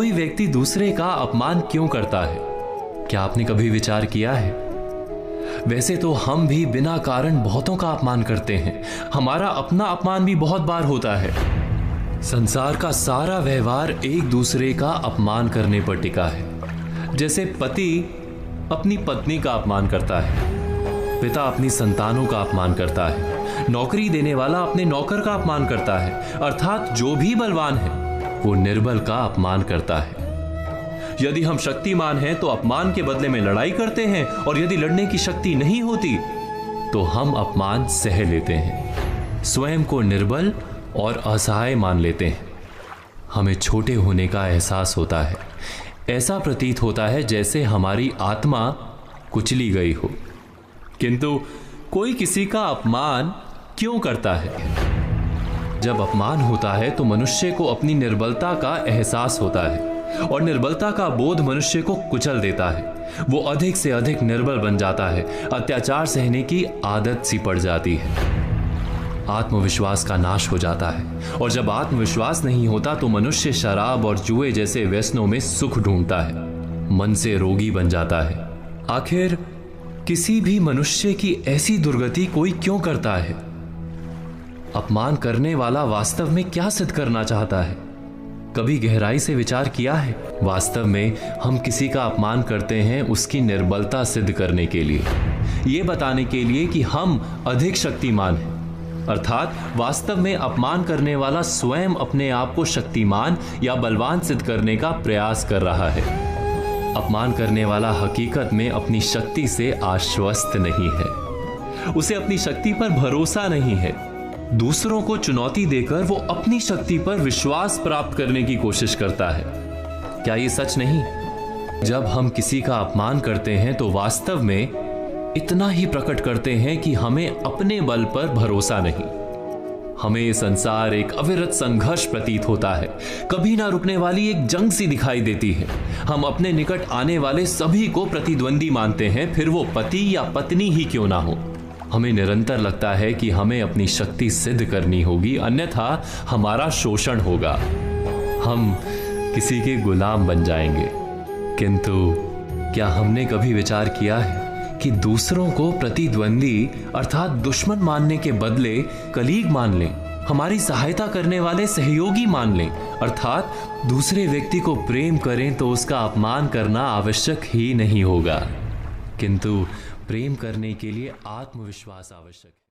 कोई व्यक्ति दूसरे का अपमान क्यों करता है? क्या आपने कभी विचार किया है? वैसे तो हम भी बिना कारण बहुतों का अपमान करते हैं। हमारा अपना अपमान भी बहुत बार होता है। संसार का सारा व्यवहार एक दूसरे का अपमान करने पर टिका है। जैसे पति अपनी पत्नी का अपमान करता है, पिता अपनी संतानों का अपमान करता है, नौकरी देने वाला अपने नौकर का अपमान करता है, अर्थात जो भी बलवान है वो निर्बल का अपमान करता है। यदि हम शक्तिमान हैं तो अपमान के बदले में लड़ाई करते हैं, और यदि लड़ने की शक्ति नहीं होती तो हम अपमान सह लेते हैं, स्वयं को निर्बल और असहाय मान लेते हैं। हमें छोटे होने का एहसास होता है। ऐसा प्रतीत होता है जैसे हमारी आत्मा कुचली गई हो। किंतु कोई किसी का अपमान क्यों करता है? जब अपमान होता है तो मनुष्य को अपनी निर्बलता का एहसास होता है, और निर्बलता का बोध मनुष्य को कुचल देता है। वो अधिक से अधिक निर्बल बन जाता है, अत्याचार सहने की आदत सी पड़ जाती है, आत्मविश्वास का नाश हो जाता है। और जब आत्मविश्वास नहीं होता तो मनुष्य शराब और जुए जैसे व्यसनों में सुख ढूंढता है, मन से रोगी बन जाता है। आखिर किसी भी मनुष्य की ऐसी दुर्गति कोई क्यों करता है? अपमान करने वाला वास्तव में क्या सिद्ध करना चाहता है? कभी गहराई से विचार किया है? वास्तव में हम किसी का अपमान करते हैं उसकी निर्बलता सिद्ध करने के लिए, ये बताने के लिए कि हम अधिक शक्तिमान हैं। अर्थात वास्तव में अपमान करने वाला स्वयं अपने आप को शक्तिमान या बलवान सिद्ध करने का प्रयास कर रहा है। अपमान करने वाला हकीकत में अपनी शक्ति से आश्वस्त नहीं है, उसे अपनी शक्ति पर भरोसा नहीं है। दूसरों को चुनौती देकर वो अपनी शक्ति पर विश्वास प्राप्त करने की कोशिश करता है। क्या ये सच नहीं? जब हम किसी का अपमान करते हैं तो वास्तव में इतना ही प्रकट करते हैं कि हमें अपने बल पर भरोसा नहीं। हमें ये संसार एक अविरत संघर्ष प्रतीत होता है, कभी ना रुकने वाली एक जंग सी दिखाई देती है। हम अपने निकट आने वाले सभी को प्रतिद्वंदी मानते हैं, फिर वो पति या पत्नी ही क्यों ना हो। हमें निरंतर लगता है कि हमें अपनी शक्ति सिद्ध करनी होगी, अन्यथा हमारा शोषण होगा, हम किसी के गुलाम बन जाएंगे। किंतु क्या हमने कभी विचार किया है कि दूसरों को प्रतिद्वंदी अर्थात दुश्मन मानने के बदले कलीग मान लें, हमारी सहायता करने वाले सहयोगी मान लें, अर्थात दूसरे व्यक्ति को प्रेम करें तो उसका अपमान करना आवश्यक ही नहीं होगा। किंतु प्रेम करने के लिए आत्मविश्वास आवश्यक है।